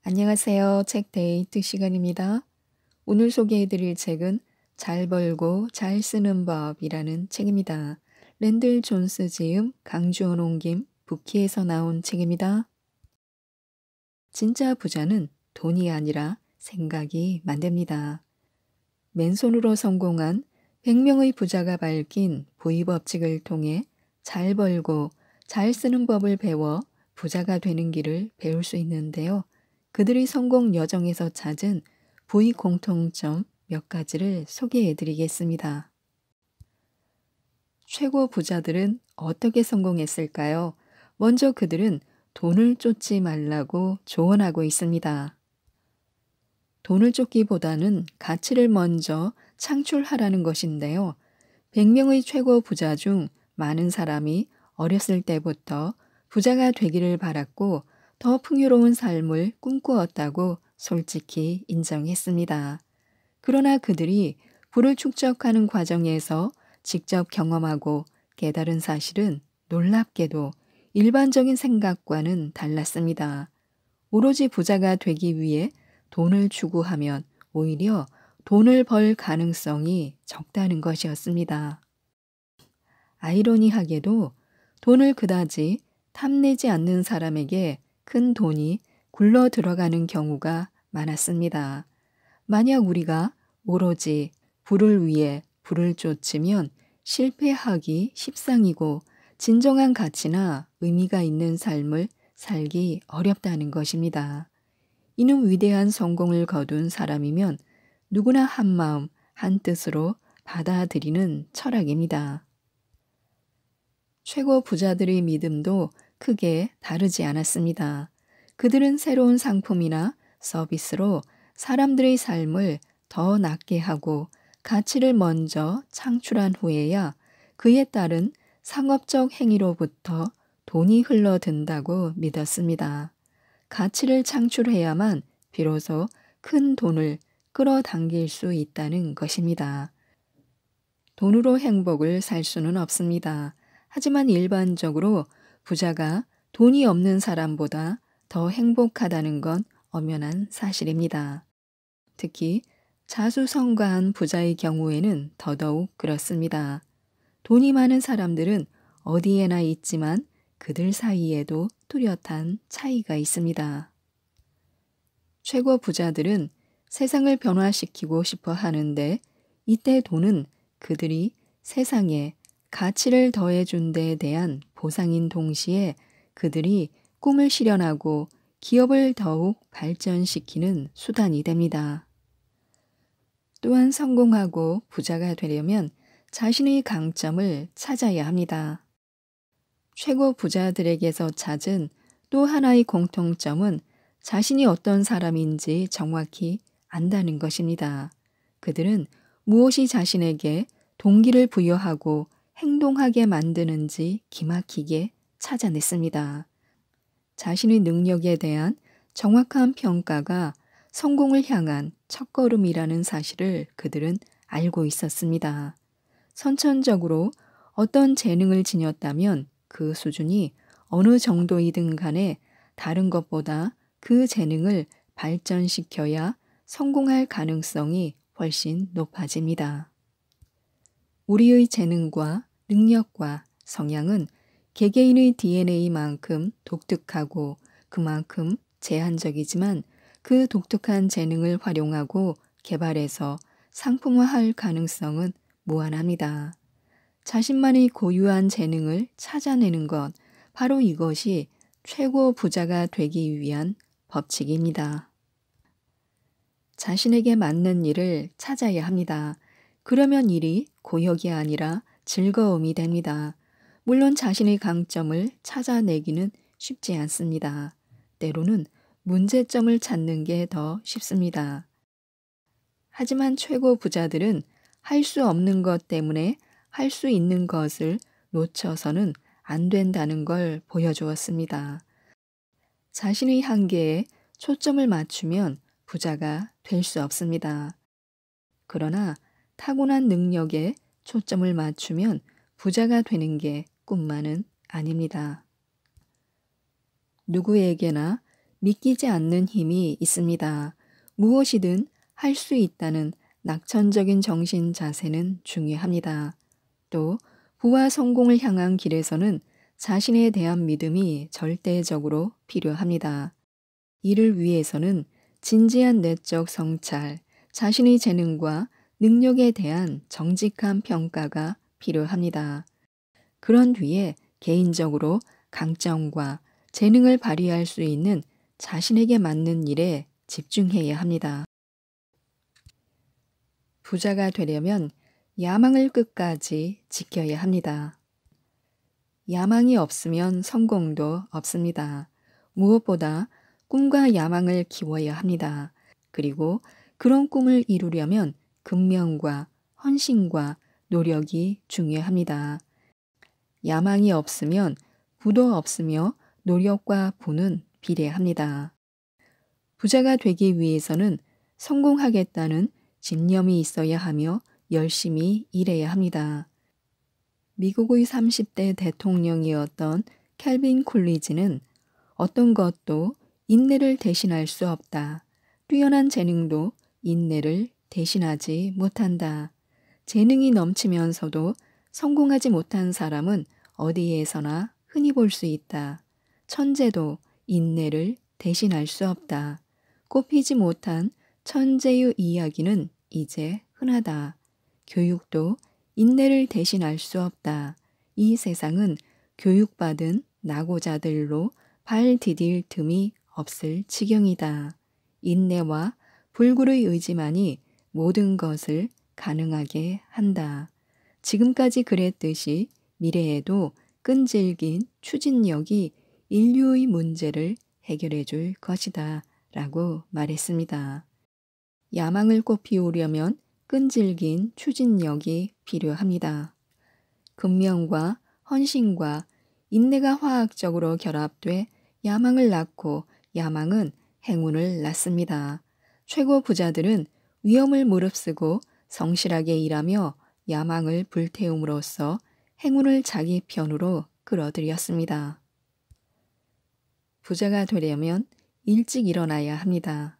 안녕하세요. 책 데이트 시간입니다. 오늘 소개해드릴 책은 잘 벌고 잘 쓰는 법이라는 책입니다. 랜들 존스 지음, 강주원 옮김, 부키에서 나온 책입니다. 진짜 부자는 돈이 아니라 생각이 만듭니다. 맨손으로 성공한 100명의 부자가 밝힌 부의 법칙을 통해 잘 벌고 잘 쓰는 법을 배워 부자가 되는 길을 배울 수 있는데요. 그들의 성공 여정에서 찾은 부의 공통점 몇 가지를 소개해 드리겠습니다. 최고 부자들은 어떻게 성공했을까요? 먼저 그들은 돈을 쫓지 말라고 조언하고 있습니다. 돈을 쫓기보다는 가치를 먼저 창출하라는 것인데요. 100명의 최고 부자 중 많은 사람이 어렸을 때부터 부자가 되기를 바랐고 더 풍요로운 삶을 꿈꾸었다고 솔직히 인정했습니다. 그러나 그들이 부를 축적하는 과정에서 직접 경험하고 깨달은 사실은 놀랍게도 일반적인 생각과는 달랐습니다. 오로지 부자가 되기 위해 돈을 추구하면 오히려 돈을 벌 가능성이 적다는 것이었습니다. 아이러니하게도 돈을 그다지 탐내지 않는 사람에게 큰 돈이 굴러 들어가는 경우가 많았습니다. 만약 우리가 오로지 부를 위해 부를 쫓으면 실패하기 십상이고 진정한 가치나 의미가 있는 삶을 살기 어렵다는 것입니다. 이는 위대한 성공을 거둔 사람이면 누구나 한마음 한뜻으로 받아들이는 철학입니다. 최고 부자들의 믿음도 크게 다르지 않았습니다. 그들은 새로운 상품이나 서비스로 사람들의 삶을 더 낫게 하고 가치를 먼저 창출한 후에야 그에 따른 상업적 행위로부터 돈이 흘러든다고 믿었습니다. 가치를 창출해야만 비로소 큰 돈을 끌어당길 수 있다는 것입니다. 돈으로 행복을 살 수는 없습니다. 하지만 일반적으로 부자가 돈이 없는 사람보다 더 행복하다는 건 엄연한 사실입니다. 특히 자수성가한 부자의 경우에는 더더욱 그렇습니다. 돈이 많은 사람들은 어디에나 있지만 그들 사이에도 뚜렷한 차이가 있습니다. 최고 부자들은 세상을 변화시키고 싶어 하는데 이때 돈은 그들이 세상에 가치를 더해준 데에 대한 보상인 동시에 그들이 꿈을 실현하고 기업을 더욱 발전시키는 수단이 됩니다. 또한 성공하고 부자가 되려면 자신의 강점을 찾아야 합니다. 최고 부자들에게서 찾은 또 하나의 공통점은 자신이 어떤 사람인지 정확히 안다는 것입니다. 그들은 무엇이 자신에게 동기를 부여하고 행동하게 만드는지 기막히게 찾아냈습니다. 자신의 능력에 대한 정확한 평가가 성공을 향한 첫걸음이라는 사실을 그들은 알고 있었습니다. 선천적으로 어떤 재능을 지녔다면 그 수준이 어느 정도이든 간에 다른 것보다 그 재능을 발전시켜야 성공할 가능성이 훨씬 높아집니다. 우리의 재능과 능력과 성향은 개개인의 DNA만큼 독특하고 그만큼 제한적이지만 그 독특한 재능을 활용하고 개발해서 상품화할 가능성은 무한합니다. 자신만의 고유한 재능을 찾아내는 것, 바로 이것이 최고 부자가 되기 위한 법칙입니다. 자신에게 맞는 일을 찾아야 합니다. 그러면 일이 고역이 아니라 즐거움이 됩니다. 물론 자신의 강점을 찾아내기는 쉽지 않습니다. 때로는 문제점을 찾는 게 더 쉽습니다. 하지만 최고 부자들은 할 수 없는 것 때문에 할 수 있는 것을 놓쳐서는 안 된다는 걸 보여주었습니다. 자신의 한계에 초점을 맞추면 부자가 될 수 없습니다. 그러나 타고난 능력에 초점을 맞추면 부자가 되는 게 꿈만은 아닙니다. 누구에게나 믿기지 않는 힘이 있습니다. 무엇이든 할 수 있다는 낙천적인 정신 자세는 중요합니다. 또 부와 성공을 향한 길에서는 자신에 대한 믿음이 절대적으로 필요합니다. 이를 위해서는 진지한 내적 성찰, 자신의 재능과 능력에 대한 정직한 평가가 필요합니다. 그런 뒤에 개인적으로 강점과 재능을 발휘할 수 있는 자신에게 맞는 일에 집중해야 합니다. 부자가 되려면 야망을 끝까지 지켜야 합니다. 야망이 없으면 성공도 없습니다. 무엇보다 꿈과 야망을 키워야 합니다. 그리고 그런 꿈을 이루려면 근면과 헌신과 노력이 중요합니다. 야망이 없으면 부도 없으며 노력과 부는 비례합니다. 부자가 되기 위해서는 성공하겠다는 집념이 있어야 하며 열심히 일해야 합니다. 미국의 30대 대통령이었던 캘빈 콜리지는 어떤 것도 인내를 대신할 수 없다. 뛰어난 재능도 인내를 대신하지 못한다. 재능이 넘치면서도 성공하지 못한 사람은 어디에서나 흔히 볼 수 있다. 천재도 인내를 대신할 수 없다. 꼽히지 못한 천재의 이야기는 이제 흔하다. 교육도 인내를 대신할 수 없다. 이 세상은 교육받은 낙오자들로 발 디딜 틈이 없을 지경이다. 인내와 불굴의 의지만이 모든 것을 가능하게 한다. 지금까지 그랬듯이 미래에도 끈질긴 추진력이 인류의 문제를 해결해 줄 것이다. 라고 말했습니다. 야망을 꽃피우려면 끈질긴 추진력이 필요합니다. 근면과 헌신과 인내가 화학적으로 결합돼 야망을 낳고 야망은 행운을 낳습니다. 최고 부자들은 위험을 무릅쓰고 성실하게 일하며 야망을 불태움으로써 행운을 자기 편으로 끌어들였습니다. 부자가 되려면 일찍 일어나야 합니다.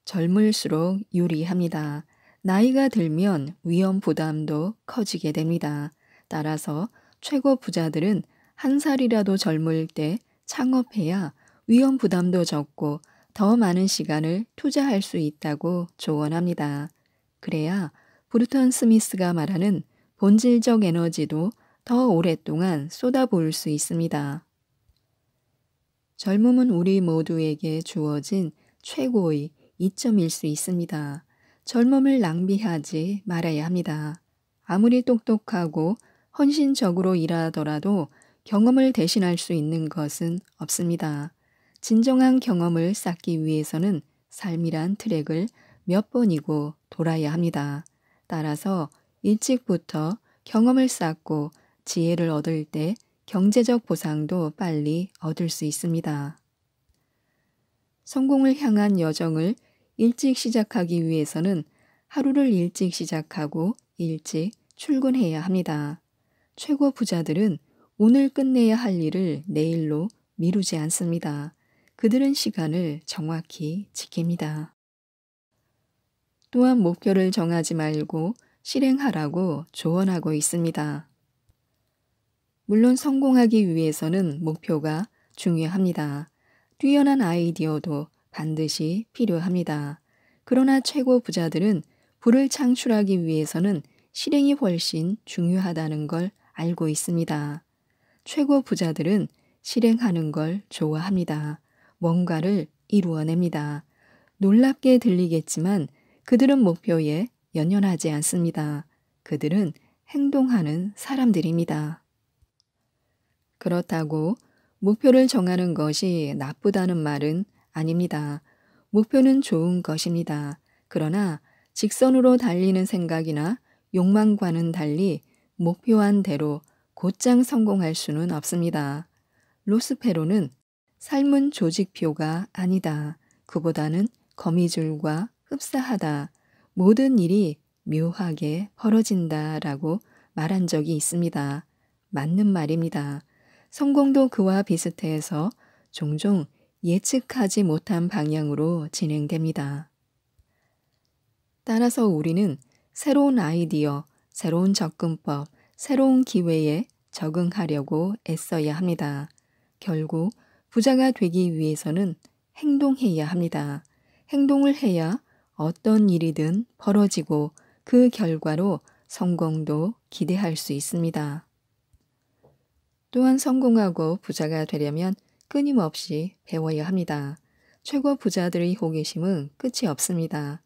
젊을수록 유리합니다. 나이가 들면 위험 부담도 커지게 됩니다. 따라서 최고 부자들은 한 살이라도 젊을 때 창업해야 위험 부담도 적고 더 많은 시간을 투자할 수 있다고 조언합니다. 그래야 브루턴 스미스가 말하는 본질적 에너지도 더 오랫동안 쏟아부을 수 있습니다. 젊음은 우리 모두에게 주어진 최고의 이점일 수 있습니다. 젊음을 낭비하지 말아야 합니다. 아무리 똑똑하고 헌신적으로 일하더라도 경험을 대신할 수 있는 것은 없습니다. 진정한 경험을 쌓기 위해서는 삶이란 트랙을 몇 번이고 돌아야 합니다. 따라서 일찍부터 경험을 쌓고 지혜를 얻을 때 경제적 보상도 빨리 얻을 수 있습니다. 성공을 향한 여정을 일찍 시작하기 위해서는 하루를 일찍 시작하고 일찍 출근해야 합니다. 최고 부자들은 오늘 끝내야 할 일을 내일로 미루지 않습니다. 그들은 시간을 정확히 지킵니다. 또한 목표를 정하지 말고 실행하라고 조언하고 있습니다. 물론 성공하기 위해서는 목표가 중요합니다. 뛰어난 아이디어도 반드시 필요합니다. 그러나 최고 부자들은 부를 창출하기 위해서는 실행이 훨씬 중요하다는 걸 알고 있습니다. 최고 부자들은 실행하는 걸 좋아합니다. 뭔가를 이루어냅니다. 놀랍게 들리겠지만 그들은 목표에 연연하지 않습니다. 그들은 행동하는 사람들입니다. 그렇다고 목표를 정하는 것이 나쁘다는 말은 아닙니다. 목표는 좋은 것입니다. 그러나 직선으로 달리는 생각이나 욕망과는 달리 목표한 대로 곧장 성공할 수는 없습니다. 로스페로는 삶은 조직표가 아니다. 그보다는 거미줄과 흡사하다. 모든 일이 묘하게 벌어진다라고 말한 적이 있습니다. 맞는 말입니다. 성공도 그와 비슷해서 종종 예측하지 못한 방향으로 진행됩니다. 따라서 우리는 새로운 아이디어, 새로운 접근법, 새로운 기회에 적응하려고 애써야 합니다. 결국 부자가 되기 위해서는 행동해야 합니다. 행동을 해야 어떤 일이든 벌어지고 그 결과로 성공도 기대할 수 있습니다. 또한 성공하고 부자가 되려면 끊임없이 배워야 합니다. 최고 부자들의 호기심은 끝이 없습니다.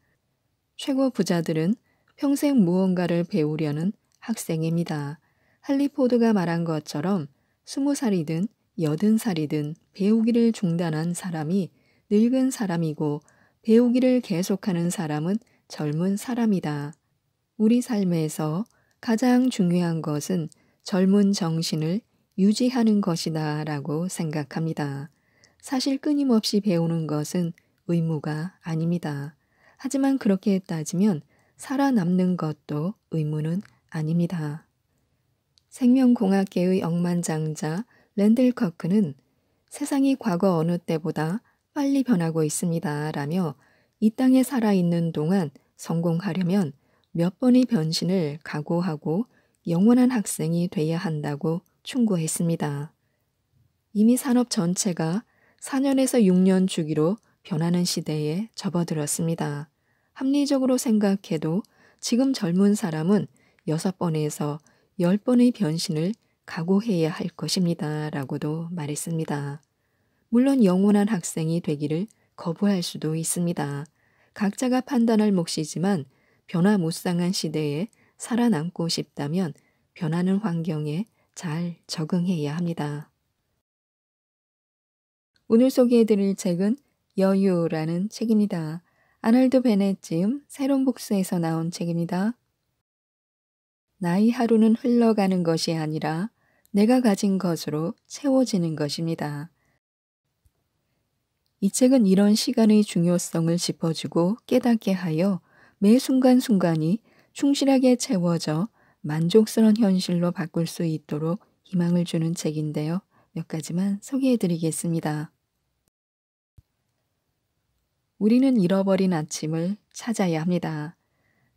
최고 부자들은 평생 무언가를 배우려는 학생입니다. 할리 포드가 말한 것처럼 20살이든 80살이든 배우기를 중단한 사람이 늙은 사람이고 배우기를 계속하는 사람은 젊은 사람이다. 우리 삶에서 가장 중요한 것은 젊은 정신을 유지하는 것이다 라고 생각합니다. 사실 끊임없이 배우는 것은 의무가 아닙니다. 하지만 그렇게 따지면 살아남는 것도 의무는 아닙니다. 생명공학계의 억만장자 랜들 커크는 세상이 과거 어느 때보다 빨리 변하고 있습니다 라며 이 땅에 살아있는 동안 성공하려면 몇 번의 변신을 각오하고 영원한 학생이 돼야 한다고 충고했습니다. 이미 산업 전체가 4년에서 6년 주기로 변하는 시대에 접어들었습니다. 합리적으로 생각해도 지금 젊은 사람은 6번에서 10번의 변신을 각오해야 할 것입니다. 라고도 말했습니다. 물론 영원한 학생이 되기를 거부할 수도 있습니다. 각자가 판단할 몫이지만 변화무쌍한 시대에 살아남고 싶다면 변하는 환경에 잘 적응해야 합니다. 오늘 소개해드릴 책은 여유라는 책입니다. 아널드 베넷 지음 새로운 북스에서 나온 책입니다. 나의 하루는 흘러가는 것이 아니라 내가 가진 것으로 채워지는 것입니다. 이 책은 이런 시간의 중요성을 짚어주고 깨닫게 하여 매 순간순간이 충실하게 채워져 만족스러운 현실로 바꿀 수 있도록 희망을 주는 책인데요. 몇 가지만 소개해 드리겠습니다. 우리는 잃어버린 아침을 찾아야 합니다.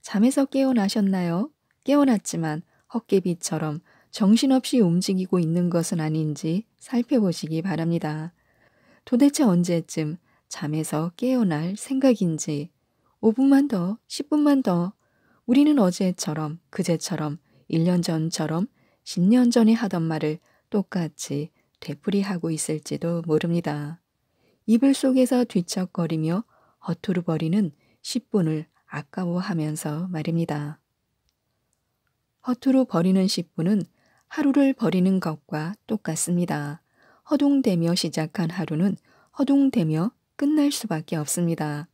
잠에서 깨어나셨나요? 깨어났지만 헛개비처럼 정신없이 움직이고 있는 것은 아닌지 살펴보시기 바랍니다. 도대체 언제쯤 잠에서 깨어날 생각인지 5분만 더, 10분만 더 우리는 어제처럼, 그제처럼, 1년 전처럼 10년 전에 하던 말을 똑같이 되풀이하고 있을지도 모릅니다. 이불 속에서 뒤척거리며 허투루버리는 10분을 아까워하면서 말입니다. 허투루 버리는 10분은 하루를 버리는 것과 똑같습니다. 허둥대며 시작한 하루는 허둥대며 끝날 수밖에 없습니다.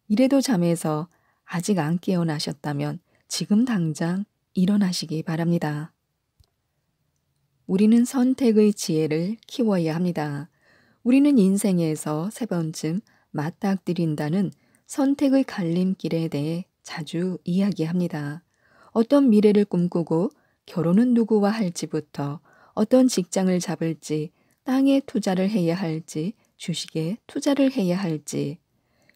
이래도 잠에서 아직 안 깨어나셨다면 지금 당장 일어나시기 바랍니다. 우리는 선택의 지혜를 키워야 합니다. 우리는 인생에서 3번쯤 맞닥뜨린다는 선택의 갈림길에 대해 자주 이야기합니다. 어떤 미래를 꿈꾸고 결혼은 누구와 할지부터 어떤 직장을 잡을지, 땅에 투자를 해야 할지, 주식에 투자를 해야 할지.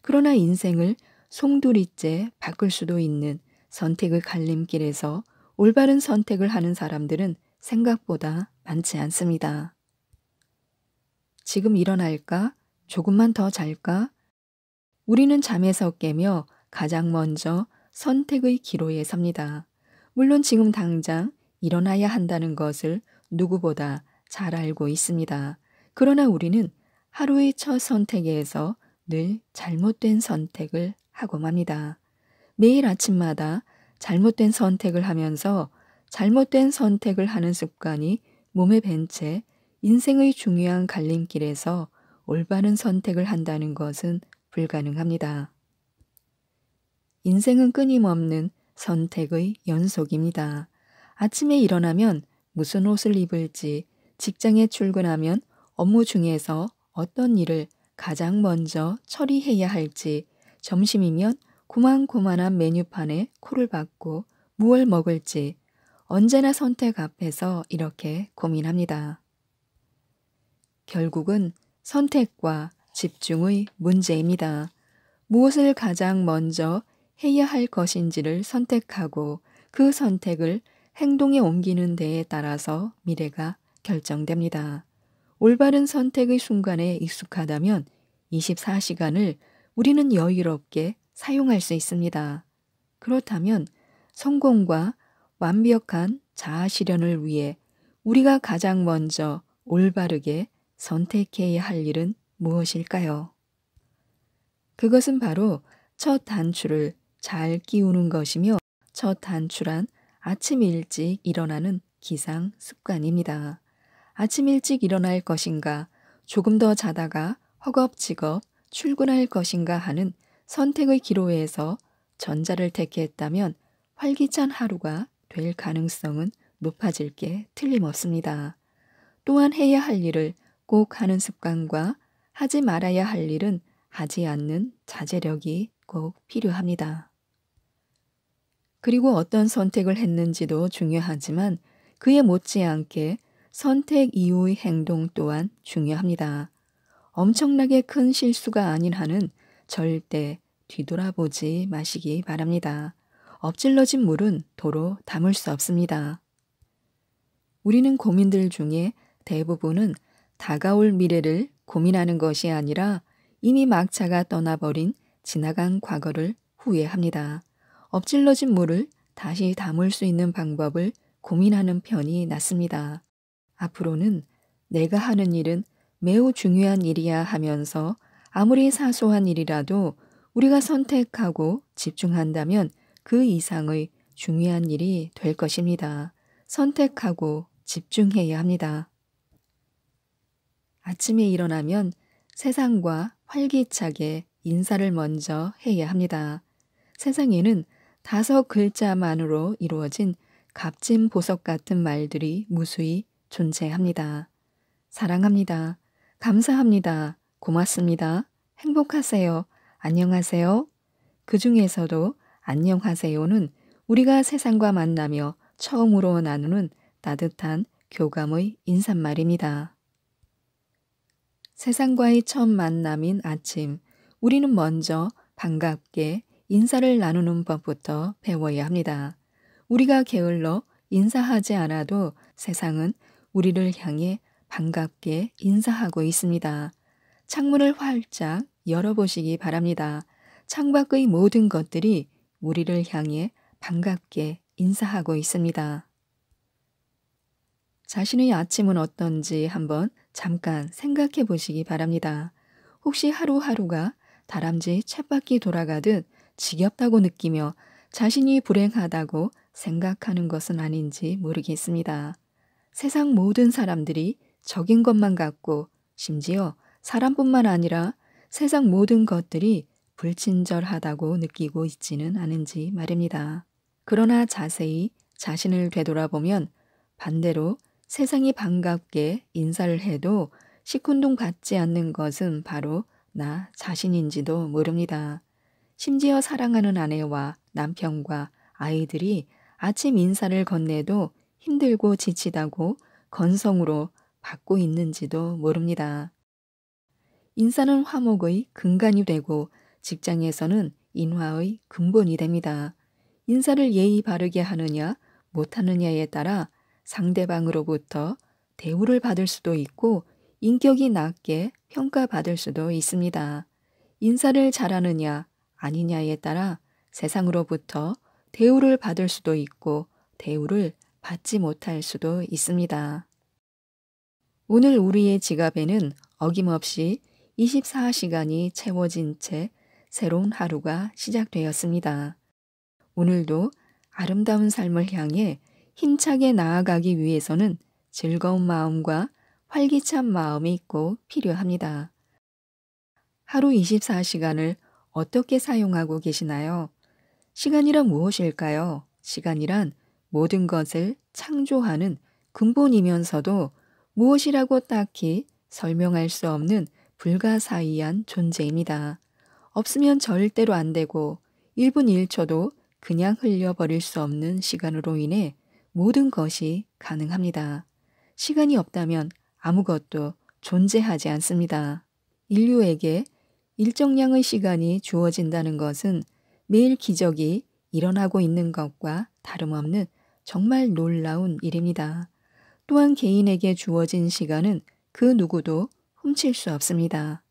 그러나 인생을 송두리째 바꿀 수도 있는 선택의 갈림길에서 올바른 선택을 하는 사람들은 생각보다 많지 않습니다. 지금 일어날까? 조금만 더 잘까? 우리는 잠에서 깨며 가장 먼저 선택의 기로에 섭니다. 물론 지금 당장 일어나야 한다는 것을 누구보다 잘 알고 있습니다. 그러나 우리는 하루의 첫 선택에서 늘 잘못된 선택을 하고 맙니다. 매일 아침마다 잘못된 선택을 하면서 잘못된 선택을 하는 습관이 몸에 밴 채 인생의 중요한 갈림길에서 올바른 선택을 한다는 것은 불가능합니다. 인생은 끊임없는 선택의 연속입니다. 아침에 일어나면 무슨 옷을 입을지, 직장에 출근하면 업무 중에서 어떤 일을 가장 먼저 처리해야 할지, 점심이면 고만고만한 메뉴판에 코를 박고 무얼 먹을지 언제나 선택 앞에서 이렇게 고민합니다. 결국은 선택과 집중의 문제입니다. 무엇을 가장 먼저 해야 할 것인지를 선택하고 그 선택을 행동에 옮기는 데에 따라서 미래가 결정됩니다. 올바른 선택의 순간에 익숙하다면 24시간을 우리는 여유롭게 사용할 수 있습니다. 그렇다면 성공과 완벽한 자아 실현을 위해 우리가 가장 먼저 올바르게 선택해야 할 일은 무엇일까요? 그것은 바로 첫 단추를 잘 끼우는 것이며 첫 단추란 아침 일찍 일어나는 기상 습관입니다. 아침 일찍 일어날 것인가, 조금 더 자다가 허겁지겁 출근할 것인가 하는 선택의 기로에서 전자를 택했다면 활기찬 하루가 될 가능성은 높아질 게 틀림없습니다. 또한 해야 할 일을 꼭 하는 습관과 하지 말아야 할 일은 하지 않는 자제력이 꼭 필요합니다. 그리고 어떤 선택을 했는지도 중요하지만 그에 못지않게 선택 이후의 행동 또한 중요합니다. 엄청나게 큰 실수가 아닌 한은 절대 뒤돌아보지 마시기 바랍니다. 엎질러진 물은 도로 담을 수 없습니다. 우리는 고민들 중에 대부분은 다가올 미래를 고민하는 것이 아니라 이미 막차가 떠나버린 지나간 과거를 후회합니다. 엎질러진 물을 다시 담을 수 있는 방법을 고민하는 편이 낫습니다. 앞으로는 내가 하는 일은 매우 중요한 일이야 하면서 아무리 사소한 일이라도 우리가 선택하고 집중한다면 그 이상의 중요한 일이 될 것입니다. 선택하고 집중해야 합니다. 아침에 일어나면 세상과 활기차게 인사를 먼저 해야 합니다. 세상에는 5글자만으로 이루어진 값진 보석 같은 말들이 무수히 존재합니다. 사랑합니다. 감사합니다. 고맙습니다. 행복하세요. 안녕하세요. 그 중에서도 안녕하세요는 우리가 세상과 만나며 처음으로 나누는 따뜻한 교감의 인사말입니다. 세상과의 첫 만남인 아침, 우리는 먼저 반갑게 인사를 나누는 법부터 배워야 합니다. 우리가 게을러 인사하지 않아도 세상은 우리를 향해 반갑게 인사하고 있습니다. 창문을 활짝 열어보시기 바랍니다. 창밖의 모든 것들이 우리를 향해 반갑게 인사하고 있습니다. 자신의 아침은 어떤지 한번 잠깐 생각해 보시기 바랍니다. 혹시 하루하루가 다람쥐 쳇바퀴 돌아가듯 지겹다고 느끼며 자신이 불행하다고 생각하는 것은 아닌지 모르겠습니다. 세상 모든 사람들이 적인 것만 같고 심지어 사람뿐만 아니라 세상 모든 것들이 불친절하다고 느끼고 있지는 않은지 말입니다. 그러나 자세히 자신을 되돌아보면 반대로 세상이 반갑게 인사를 해도 시큰둥 받지 않는 것은 바로 나 자신인지도 모릅니다. 심지어 사랑하는 아내와 남편과 아이들이 아침 인사를 건네도 힘들고 지치다고 건성으로 받고 있는지도 모릅니다. 인사는 화목의 근간이 되고 직장에서는 인화의 근본이 됩니다. 인사를 예의 바르게 하느냐 못하느냐에 따라 상대방으로부터 대우를 받을 수도 있고 인격이 낮게 평가받을 수도 있습니다. 인사를 잘하느냐 아니냐에 따라 세상으로부터 대우를 받을 수도 있고 대우를 받지 못할 수도 있습니다. 오늘 우리의 지갑에는 어김없이 24시간이 채워진 채 새로운 하루가 시작되었습니다. 오늘도 아름다운 삶을 향해 힘차게 나아가기 위해서는 즐거운 마음과 활기찬 마음이 꼭 필요합니다. 하루 24시간을 어떻게 사용하고 계시나요? 시간이란 무엇일까요? 시간이란 모든 것을 창조하는 근본이면서도 무엇이라고 딱히 설명할 수 없는 불가사의한 존재입니다. 없으면 절대로 안 되고 1분 1초도 그냥 흘려버릴 수 없는 시간으로 인해 모든 것이 가능합니다. 시간이 없다면 아무것도 존재하지 않습니다. 인류에게 일정량의 시간이 주어진다는 것은 매일 기적이 일어나고 있는 것과 다름없는 정말 놀라운 일입니다. 또한 개인에게 주어진 시간은 그 누구도 훔칠 수 없습니다.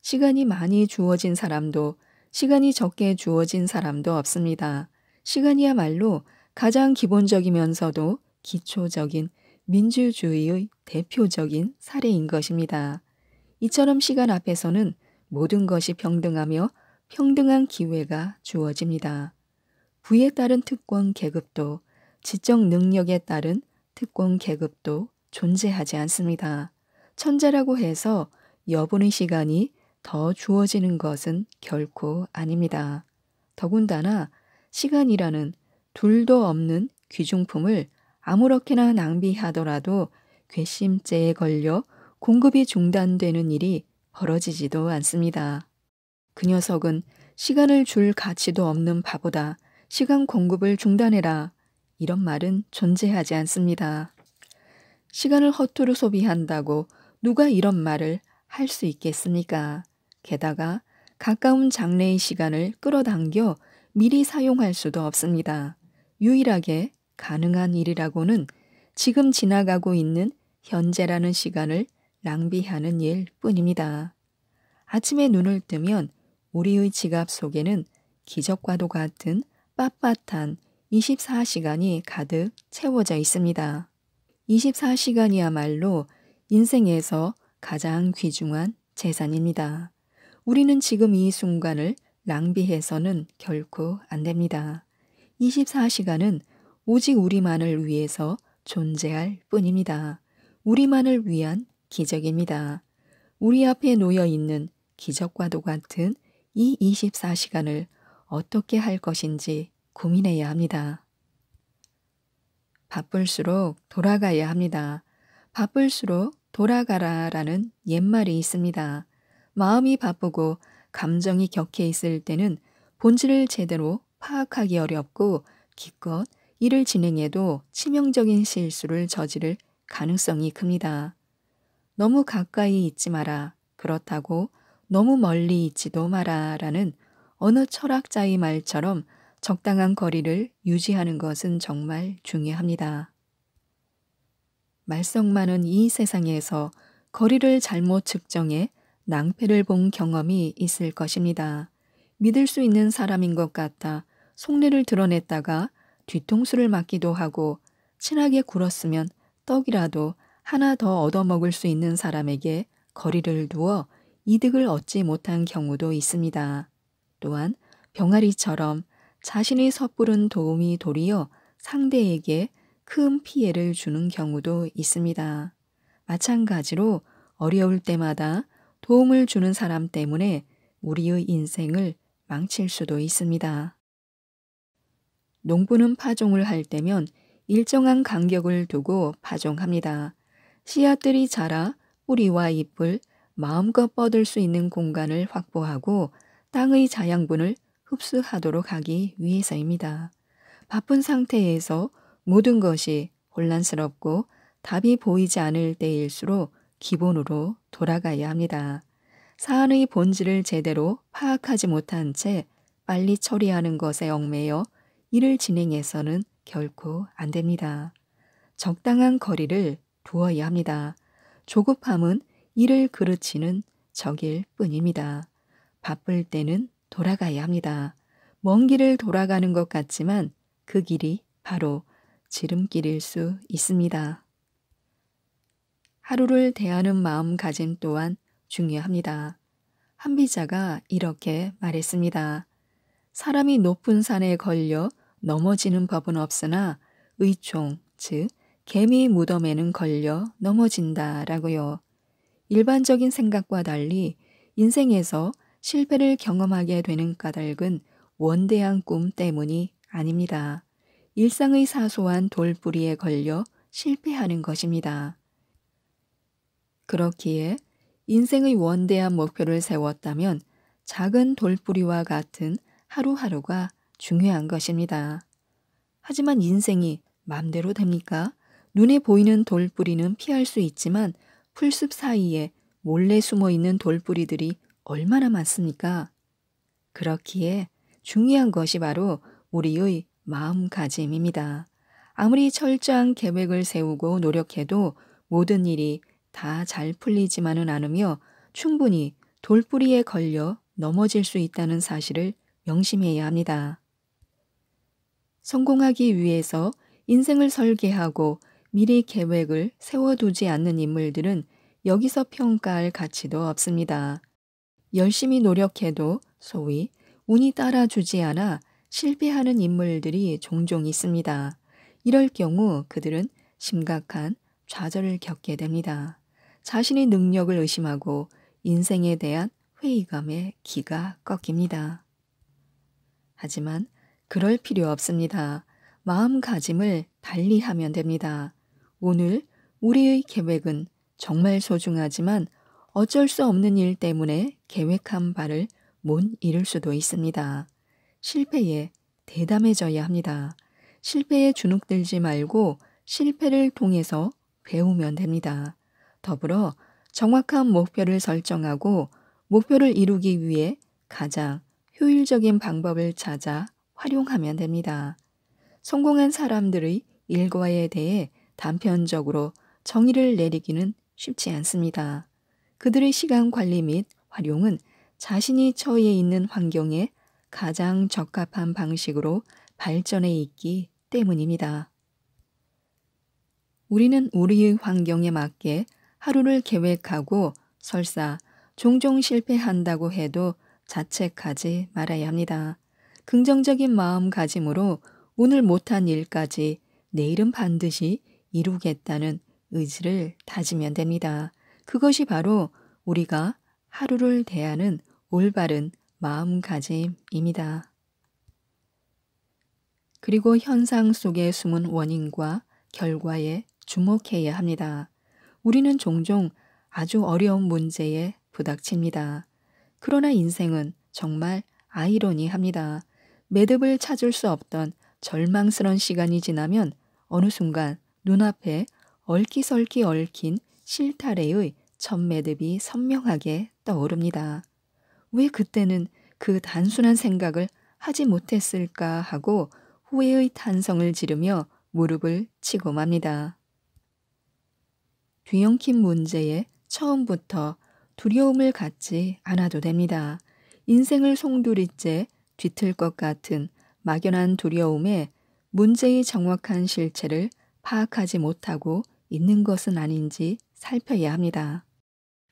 시간이 많이 주어진 사람도 시간이 적게 주어진 사람도 없습니다. 시간이야말로 가장 기본적이면서도 기초적인 민주주의의 대표적인 사례인 것입니다. 이처럼 시간 앞에서는 모든 것이 평등하며 평등한 기회가 주어집니다. 부에 따른 특권 계급도 지적 능력에 따른 특권 계급도 존재하지 않습니다. 천재라고 해서 여분의 시간이 더 주어지는 것은 결코 아닙니다. 더군다나 시간이라는 둘도 없는 귀중품을 아무렇게나 낭비하더라도 괘씸죄에 걸려 공급이 중단되는 일이 벌어지지도 않습니다. 그 녀석은 시간을 줄 가치도 없는 바보다. 시간 공급을 중단해라. 이런 말은 존재하지 않습니다. 시간을 허투루 소비한다고 누가 이런 말을 할 수 있겠습니까? 게다가 가까운 장래의 시간을 끌어당겨 미리 사용할 수도 없습니다. 유일하게 가능한 일이라고는 지금 지나가고 있는 현재라는 시간을 낭비하는 일 뿐입니다. 아침에 눈을 뜨면 우리의 지갑 속에는 기적과도 같은 빳빳한 24시간이 가득 채워져 있습니다. 24시간이야말로 인생에서 가장 귀중한 재산입니다. 우리는 지금 이 순간을 낭비해서는 결코 안 됩니다. 24시간은 오직 우리만을 위해서 존재할 뿐입니다. 우리만을 위한 기적입니다. 우리 앞에 놓여 있는 기적과도 같은 이 24시간을 어떻게 할 것인지 고민해야 합니다. 바쁠수록 돌아가야 합니다. 바쁠수록 돌아가라라는 옛말이 있습니다. 마음이 바쁘고 감정이 격해 있을 때는 본질을 제대로 파악하기 어렵고 기껏 일을 진행해도 치명적인 실수를 저지를 가능성이 큽니다. 너무 가까이 있지 마라. 그렇다고 너무 멀리 있지도 마라. 라는 어느 철학자의 말처럼 적당한 거리를 유지하는 것은 정말 중요합니다. 말썽 많은 이 세상에서 거리를 잘못 측정해 낭패를 본 경험이 있을 것입니다. 믿을 수 있는 사람인 것 같아 속내를 드러냈다가 뒤통수를 맞기도 하고 친하게 굴었으면 떡이라도 하나 더 얻어먹을 수 있는 사람에게 거리를 두어 이득을 얻지 못한 경우도 있습니다. 또한 병아리처럼 자신의 섣부른 도움이 도리어 상대에게 큰 피해를 주는 경우도 있습니다. 마찬가지로 어려울 때마다 도움을 주는 사람 때문에 우리의 인생을 망칠 수도 있습니다. 농부는 파종을 할 때면 일정한 간격을 두고 파종합니다. 씨앗들이 자라 뿌리와 잎을 마음껏 뻗을 수 있는 공간을 확보하고 땅의 자양분을 흡수하도록 하기 위해서입니다. 바쁜 상태에서 모든 것이 혼란스럽고 답이 보이지 않을 때일수록 기본으로 돌아가야 합니다. 사안의 본질을 제대로 파악하지 못한 채 빨리 처리하는 것에 얽매여 일을 진행해서는 결코 안 됩니다. 적당한 거리를 두어야 합니다. 조급함은 일을 그르치는 적일 뿐입니다. 바쁠 때는 돌아가야 합니다. 먼 길을 돌아가는 것 같지만 그 길이 바로 지름길일 수 있습니다. 하루를 대하는 마음가짐 또한 중요합니다. 한비자가 이렇게 말했습니다. 사람이 높은 산에 걸려 넘어지는 법은 없으나 의총, 즉 개미 무덤에는 걸려 넘어진다라고요. 일반적인 생각과 달리 인생에서 실패를 경험하게 되는 까닭은 원대한 꿈 때문이 아닙니다. 일상의 사소한 돌부리에 걸려 실패하는 것입니다. 그렇기에 인생의 원대한 목표를 세웠다면 작은 돌부리와 같은 하루하루가 중요한 것입니다. 하지만 인생이 맘대로 됩니까? 눈에 보이는 돌부리는 피할 수 있지만 풀숲 사이에 몰래 숨어 있는 돌뿌리들이 얼마나 많습니까? 그렇기에 중요한 것이 바로 우리의 마음가짐입니다. 아무리 철저한 계획을 세우고 노력해도 모든 일이 다 잘 풀리지만은 않으며 충분히 돌뿌리에 걸려 넘어질 수 있다는 사실을 명심해야 합니다. 성공하기 위해서 인생을 설계하고 미래 계획을 세워두지 않는 인물들은 여기서 평가할 가치도 없습니다. 열심히 노력해도 소위 운이 따라주지 않아 실패하는 인물들이 종종 있습니다. 이럴 경우 그들은 심각한 좌절을 겪게 됩니다. 자신의 능력을 의심하고 인생에 대한 회의감에 기가 꺾입니다. 하지만 그럴 필요 없습니다. 마음가짐을 달리 하면 됩니다. 오늘 우리의 계획은 정말 소중하지만 어쩔 수 없는 일 때문에 계획한 바를 못 이룰 수도 있습니다. 실패에 대담해져야 합니다. 실패에 주눅들지 말고 실패를 통해서 배우면 됩니다. 더불어 정확한 목표를 설정하고 목표를 이루기 위해 가장 효율적인 방법을 찾아 활용하면 됩니다. 성공한 사람들의 일과에 대해 단편적으로 정의를 내리기는 쉽지 않습니다. 그들의 시간 관리 및 활용은 자신이 처해 있는 환경에 가장 적합한 방식으로 발전해 있기 때문입니다. 우리는 우리의 환경에 맞게 하루를 계획하고 설사 종종 실패한다고 해도 자책하지 말아야 합니다. 긍정적인 마음가짐으로 오늘 못한 일까지 내일은 반드시 이루겠다는 의지를 다지면 됩니다. 그것이 바로 우리가 하루를 대하는 올바른 마음가짐입니다. 그리고 현상 속에 숨은 원인과 결과에 주목해야 합니다. 우리는 종종 아주 어려운 문제에 부닥칩니다. 그러나 인생은 정말 아이러니합니다. 매듭을 찾을 수 없던 절망스러운 시간이 지나면 어느 순간 눈앞에 얼기설기 얽힌 실타래의 첫 매듭이 선명하게 떠오릅니다. 왜 그때는 그 단순한 생각을 하지 못했을까 하고 후회의 탄성을 지르며 무릎을 치고 맙니다. 뒤엉킨 문제에 처음부터 두려움을 갖지 않아도 됩니다. 인생을 송두리째 뒤틀 것 같은 막연한 두려움에 문제의 정확한 실체를 파악하지 못하고 있는 것은 아닌지 살펴야 합니다.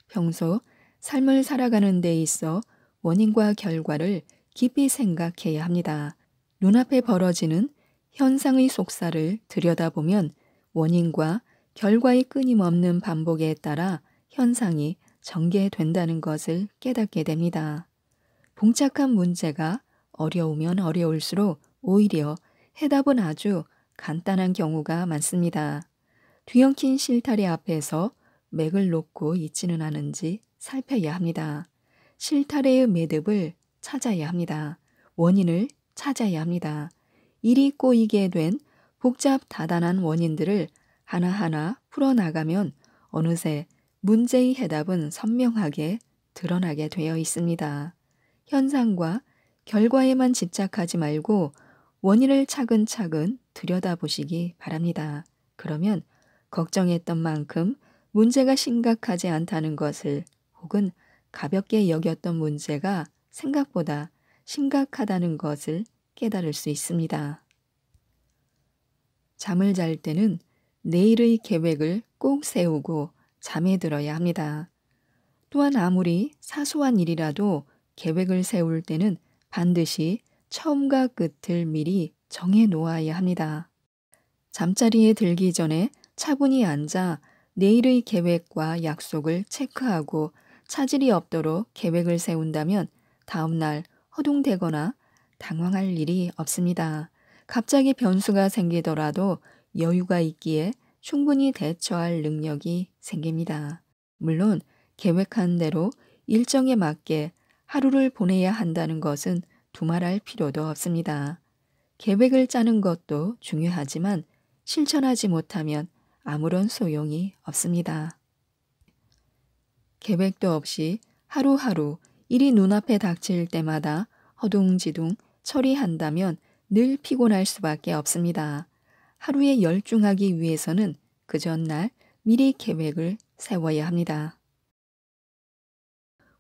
평소 삶을 살아가는 데 있어 원인과 결과를 깊이 생각해야 합니다. 눈앞에 벌어지는 현상의 속살을 들여다보면 원인과 결과의 끊임없는 반복에 따라 현상이 전개된다는 것을 깨닫게 됩니다. 봉착한 문제가 어려우면 어려울수록 오히려 해답은 아주 간단한 경우가 많습니다. 뒤엉킨 실타래 앞에서 맥을 놓고 있지는 않은지 살펴야 합니다. 실타래의 매듭을 찾아야 합니다. 원인을 찾아야 합니다. 일이 꼬이게 된 복잡 다단한 원인들을 하나하나 풀어나가면 어느새 문제의 해답은 선명하게 드러나게 되어 있습니다. 현상과 결과에만 집착하지 말고 원인을 차근차근 들여다보시기 바랍니다. 그러면 걱정했던 만큼 문제가 심각하지 않다는 것을 혹은 가볍게 여겼던 문제가 생각보다 심각하다는 것을 깨달을 수 있습니다. 잠을 잘 때는 내일의 계획을 꼭 세우고 잠에 들어야 합니다. 또한 아무리 사소한 일이라도 계획을 세울 때는 반드시 처음과 끝을 미리 정해 놓아야 합니다. 잠자리에 들기 전에 차분히 앉아 내일의 계획과 약속을 체크하고 차질이 없도록 계획을 세운다면 다음날 허둥대거나 당황할 일이 없습니다. 갑자기 변수가 생기더라도 여유가 있기에 충분히 대처할 능력이 생깁니다. 물론 계획한 대로 일정에 맞게 하루를 보내야 한다는 것은 두말할 필요도 없습니다. 계획을 짜는 것도 중요하지만 실천하지 못하면 아무런 소용이 없습니다. 계획도 없이 하루하루 일이 눈앞에 닥칠 때마다 허둥지둥 처리한다면 늘 피곤할 수밖에 없습니다. 하루에 열중하기 위해서는 그 전날 미리 계획을 세워야 합니다.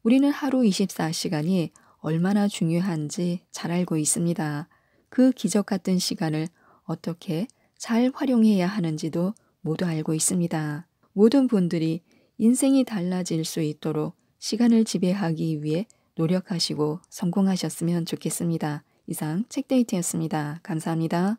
우리는 하루 24시간이 얼마나 중요한지 잘 알고 있습니다. 그 기적 같은 시간을 어떻게 잘 활용해야 하는지도 모두 알고 있습니다. 모든 분들이 인생이 달라질 수 있도록 시간을 지배하기 위해 노력하시고 성공하셨으면 좋겠습니다. 이상 책데이트였습니다. 감사합니다.